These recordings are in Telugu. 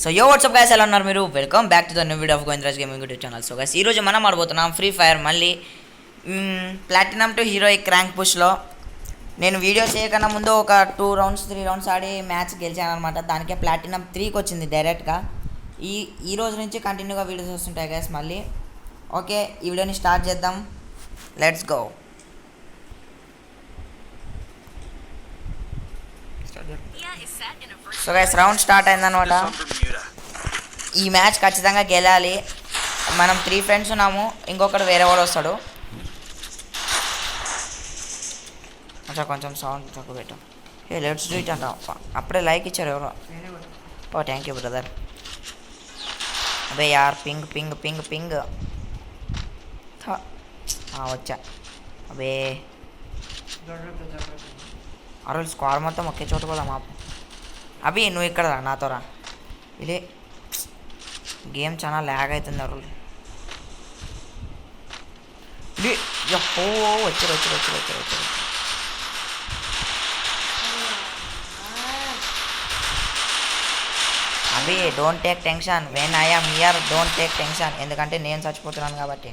సో యో వాట్సాప్ గైస్, ఎలా ఉన్నారు మీరు? Welcome back to the new video of Govindaraj gaming YouTube channel. So guys, ఈరోజు మనం ఆడబోతున్నాం ఫ్రీ ఫైర్. మళ్ళీ ప్లాటినం టు హీరోయిక్ ర్యాంక్ పుష్లో నేను వీడియో చేయకన్నా ముందు ఒక 3 రౌండ్స్ ఆడి మ్యాచ్ గెలిచాను అనమాట. దానికే ప్లాటినం 3కి వచ్చింది డైరెక్ట్గా. ఈ రోజు నుంచి కంటిన్యూగా వీడియోస్ వస్తుంటాయి గైస్ మళ్ళీ. ఓకే, ఈ వీడియోని స్టార్ట్ చేద్దాం. Let's go. So guys, round start అయిందనమాట. ఈ మ్యాచ్ ఖచ్చితంగా గెలాలి. మనం 3 ఫ్రెండ్స్ ఉన్నాము, ఇంకొకడు వేరే వాడు వస్తాడు. కొంచెం సౌండ్ తక్కువ పెట్టాం. ఏ లెట్స్ డూ ఇట్ అంట. అప్పుడే లైక్ ఇచ్చారు ఎవరో. ఓ థ్యాంక్ యూ బ్రదర్. అదే యార్ పింగ్ పింగ్ పింగ్ పింగ్ వచ్చా. అబే అరే స్క్వాడ్ మొత్తం ఒకే చోట కూడా మాపు. అభి నువ్వు ఇక్కడ రా, నాతో రా. ఇదే గేమ్ చాలా ల్యాగ్ అవుతుంది అరుల్. ఇది వచ్చారు. Abhi don't take tension when I am here. Don't take tension, ఎందుకంటే నేను చచ్చిపోతున్నాను కాబట్టి.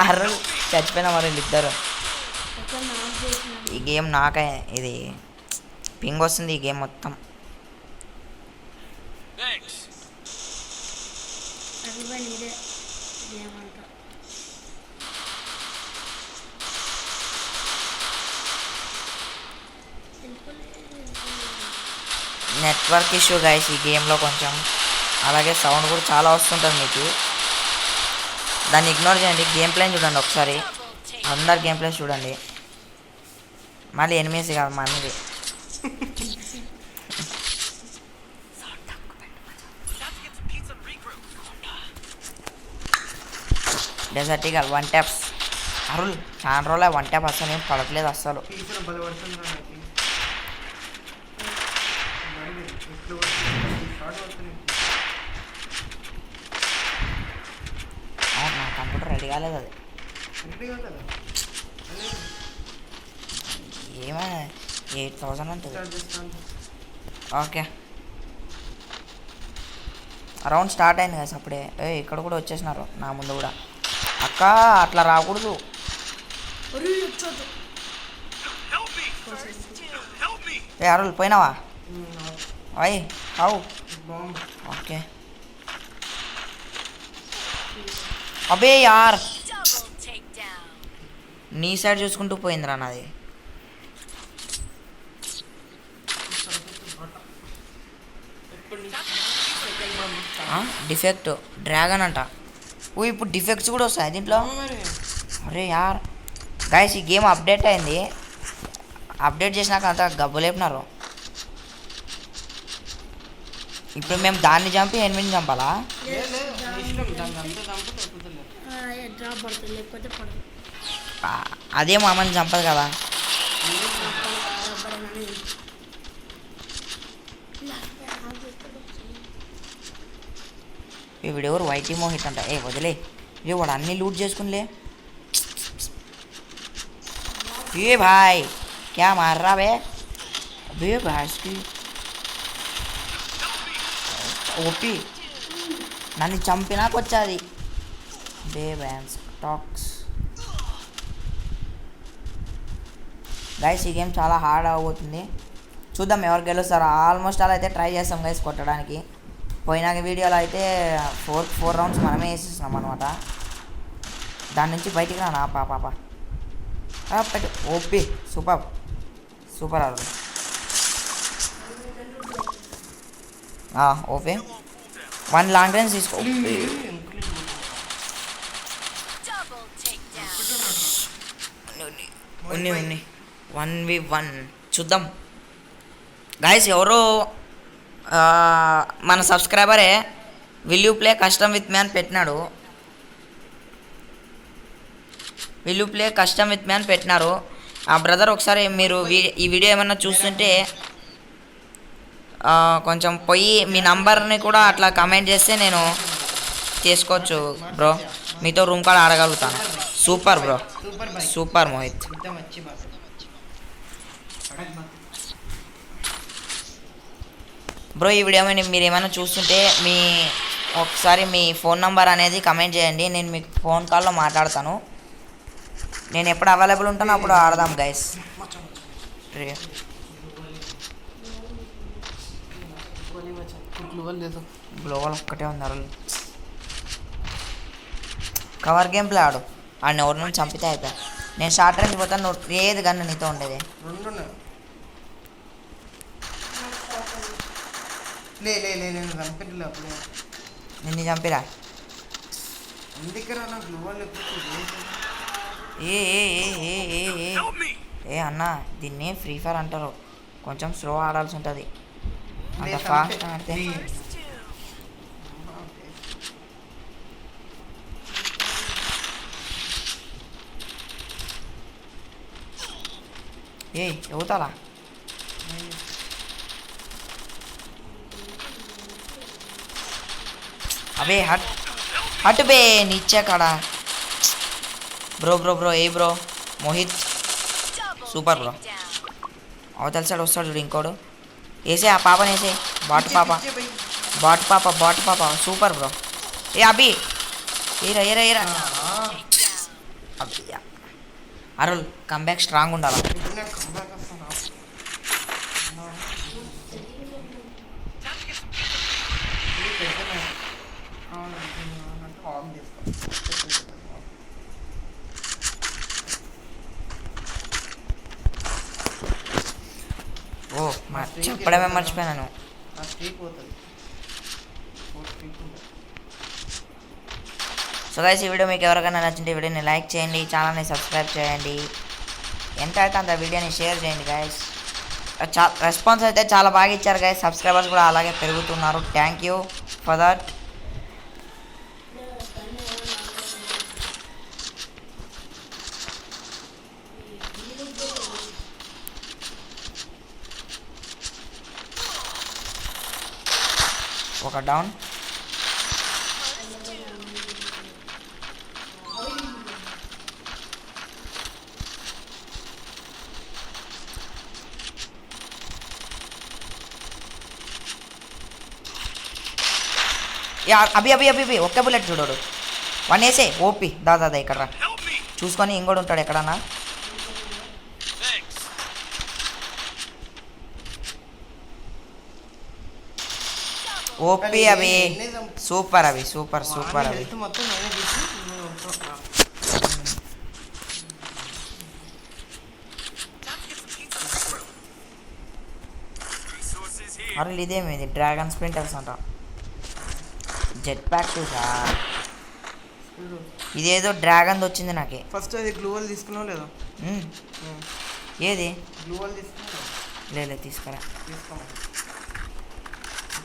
అరుల్ చచ్చిపోయిన మరి ఇద్దరు. ఈ గేమ్ నాకే ఇది పింగ్ వస్తుంది. ఈ గేమ్ మొత్తం నెట్వర్క్ ఇష్యూ గైస్ ఈ గేమ్లో కొంచెం. అలాగే సౌండ్ కూడా చాలా వస్తుంటుంది మీకు. దాన్ని ఇగ్నోర్ చేయండి. గేమ్ ప్లేని చూడండి ఒకసారి. అందరు గేమ్ ప్లేస్ చూడండి. మళ్ళీ ఎనిమిది కాదు మనది. Dessert eagle 1 taps. అరుల్ చాలా రోజులు 1 ట్యాప్ అసలు ఏం పడట్లేదు అస్సలు. నా కంప్యూటర్ రెడీ కాలేదు. అది ఏమైనా 8000 ఉంటుంది. ఓకే, రౌండ్ స్టార్ట్ అయింది కదా అప్పుడే. ఇక్కడ కూడా వచ్చేసినారు నా ముందు కూడా. అక్క అట్లా రాకూడదు. అరుల్ పోయినావా? అయ్ అవు. ఓకే అబే యార్, నీ సైడ్ చూసుకుంటూ పోయిందిరా నాది. డిఫెక్ట్ డ్రాగన్ అంట. ఇప్పుడు డిఫెక్ట్స్ కూడా వస్తాయి దీంట్లో. అరే యార్ గైస్, ఈ గేమ్ అప్డేట్ అయింది. అప్డేట్ చేసినాక అంతా గబ్బులేపినారు. ఇప్పుడు మేము దాన్ని చంపి 8 చంపాలా? అదే మామని చంపదు కదా. వీడెవరు వైటీ మోహిత్ అంట. వదిలే, వాడు అన్నీ లూట్ చేసుకునిలే. ఏ భాయ్ క్యా మార్రా బే. అబే భాయ్కి ఓపి నన్ను చంపినాక వచ్చాది. బే బ్యాన్స్ టాక్స్ గైస్, ఈ గేమ్ చాలా హార్డ్ అవబోతుంది. చూద్దాం ఎవరు గెలుస్తారో. ఆల్మోస్ట్ అలా అయితే ట్రై చేస్తాం గైస్ కొట్టడానికి. పోయిన వీడియోలో అయితే 4 రౌండ్స్ మనమే వేసేస్తున్నాం అనమాట. దాని నుంచి బయటికి రానా పాప. పెట్టు. ఓపి సూపర్ అరు. ఓపే 1 లాంగ్ రేంజ్ తీసుకో. ఉన్ని 1v1 చూద్దాం గైస్. ఎవరో మన సబ్స్క్రైబరే will you play custom with me అని పెట్టినాడు. Will you play custom with me అని పెట్టినారు. ఆ బ్రదర్ ఒకసారి మీరు ఈ వీడియో ఏమన్నా చూస్తుంటే కొంచెం పోయి మీ నంబర్ని కూడా అట్లా కమెంట్ చేస్తే నేను చేసుకోవచ్చు బ్రో. మీతో రూమ్ కార్డ్ ఆడగలుగుతాను. Super bro, super Mohit. Bro ఈ వీడియో మీరు ఏమైనా చూస్తుంటే ఒకసారి మీ ఫోన్ నెంబర్ అనేది కమెంట్ చేయండి, నేను మీకు ఫోన్ కాల్లో మాట్లాడతాను. నేను ఎప్పుడు అవైలబుల్ ఉంటానో అప్పుడు ఆడదాం గైస్. గ్లోవల్ ఒక్కటే ఉన్నారు. కవర్ గేమ్ ప్లే ఆడు, ఆడిని ఎవరి నుంచి చంపితే అయిపోయా. నేను షార్ట్ రేంజ్ పోతాను, నువ్వు ఏది గన్ను నీతో ఉండేది. నిన్ను చంపిరా. ఏ ఏ ఏ ఏ ఏ ఏ అన్న, దీన్ని ఫ్రీ ఫైర్ అంటారు, కొంచెం స్లో ఆడాల్సి ఉంటుంది. అంత ఫాస్ట్ ఆడితే ఏ అవుతాలా. అబే హట్ బే నిచ్చే కాడా. బ్రో బ్రో బ్రో ఏ బ్రో మోహిత్ సూపర్ బ్రో. అవతల సైడ్ వస్తాడు చూడు ఇంకోడు. వేసే ఆ పాపని వేసే. బాట్ పాప సూపర్ బ్రో. ఏ అభి ఏరా ఏరా ఏరా. అబ్బియా అరుల్ కమ్బ్యాక్ స్ట్రాంగ్ ఉండాలా. ఓ చెప్పడమే మర్చిపోయాను. సో గైస్ ఈ వీడియో మీకు ఎవరికైనా నచ్చింటే వీడియోని లైక్ చేయండి, ఛానల్ని సబ్స్క్రైబ్ చేయండి, ఎంత అయితే అంత వీడియోని షేర్ చేయండి గైస్. రెస్పాన్స్ అయితే చాలా బాగా ఇచ్చారు గైస్, సబ్స్క్రైబర్స్ కూడా అలాగే పెరుగుతున్నారు. Thank you for that. ఒక డౌన్. అభి అభి అభి ఒక్క బుల్లెట్ చూడడు. వన్ వేసే ఓపి దాదా ఇక్కడ రా చూసుకొని ఇంకోటి ఉంటాడు ఎక్కడన్నా. ఓపి అవి సూపర్, అవి సూపర్ సూపర్. అవి అరే ఇదేమి ఇది డ్రాగన్ స్ప్రింటర్స్ అంట. జెట్ ప్యాక్ చూసా, ఇదేదో డ్రాగన్ వచ్చింది నాకే. ఫస్ట్ అది గ్లూవల్ తీసుకున్నావు లేదా? ఏది గ్లూవల్ తీసుకున్నా? లేదు తీసుకురా.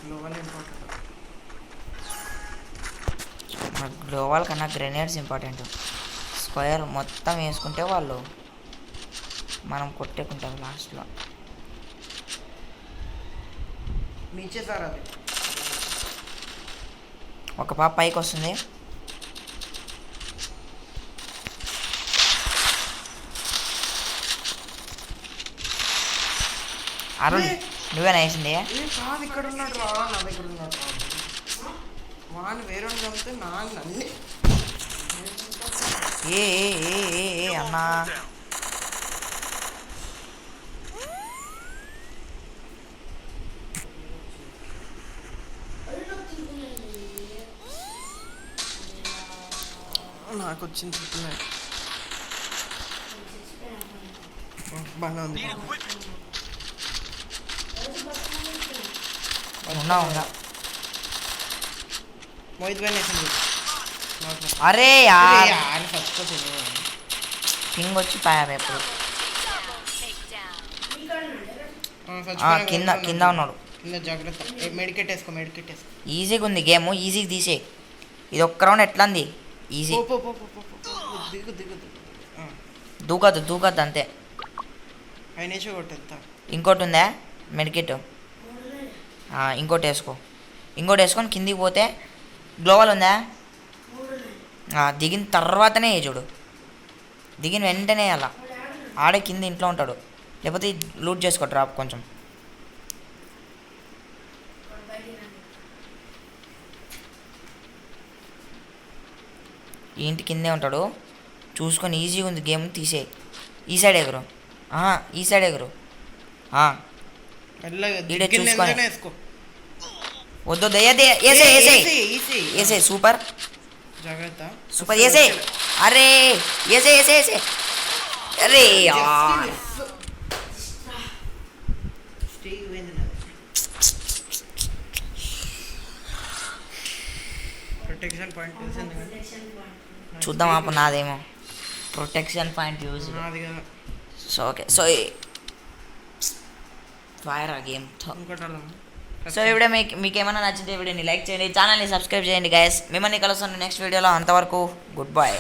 గ్లూవల్ ఇంపార్టెంట్. గ్లోవల్ కన్నా గ్రెనేడ్స్ ఇంపార్టెంట్. స్క్వేర్ మొత్తం వేసుకుంటే వాళ్ళు మనం కొట్టేకుంటాం లాస్ట్లో. నీచే సార్ అది ఒక పాప పైకి వస్తుంది. అరుణ్ నువ్వేనా వేసింది? కాదు ఇక్కడ ఉన్నాడు రా, నా దగ్గర ఉన్నాడు. వాడిని వేరే చంపితే నన్ను ఏ అన్నా నాకు వచ్చింది బాగా ఉంది. ఉన్నా మోహిత్ భాయ్ వేసింది. అరే యార్ ఫస్ట్ కింగ్ వచ్చి పాయారు ఎప్పుడు. కింద కింద ఉన్నాడు. కింద జాగ్రత్త. మెడికెట్ వేసుకో, మెడికెట్ వేసుకో. ఈజీగా ఉంది గేమ్, ఈజీగా తీసే. ఇది ఒక్క రౌండ్ ఎట్లా ఉంది ఈజీ. దూకద్దు అంతే. ఇంకోటి ఉందా మెడికెట్? ఇంకోటి వేసుకొని కిందికి పోతే గ్లోవల్ ఉందా? దిగిన తర్వాతనే చూడు, దిగిన వెంటనే అలా ఆడే కింద ఇంట్లో ఉంటాడు. లేకపోతే లూట్ చేసుకో డ్రాప్ కొంచెం. ఈ ఇంటి కిందే ఉంటాడు. చూసుకొని ఈజీగా ఉంది గేమ్, తీసేయి. ఈ సైడ్ ఎగురు, ఈ సైడ్ ఎగురు. మెల్లగా ఈడే దిగ్గిన చూసుకొని. ఎంతనే వేసుకో. వద్దు ఏసే ఏసే ఈసీ. ఏసే సూపర్ జాగ్రత్త. సూపర్ ఏసే. అరే ఏసే ఏసే ఏసే. అరే యార్. స్టీక్ పోయింది నాది. ప్రొటెక్షన్ పాయింట్ తెలిసింది కదా. చూద్దాం అప్పుడు నాదేమో ప్రొటెక్షన్ పాయింట్ యూజ్. నాది కదా. సో ఓకే సో ఫైర్ ఆ గేమ్. ఇంకోటి అలా. సో ఈ వీడియో మీకు ఏమైనా నచ్చితే వీడియోని లైక్ చేయండి, ఛానల్ని సబ్స్క్రైబ్ చేయండి గైస్. మిమ్మల్ని కలుస్తాను నెక్స్ట్ వీడియోలో. అంతవరకు గుడ్ బై.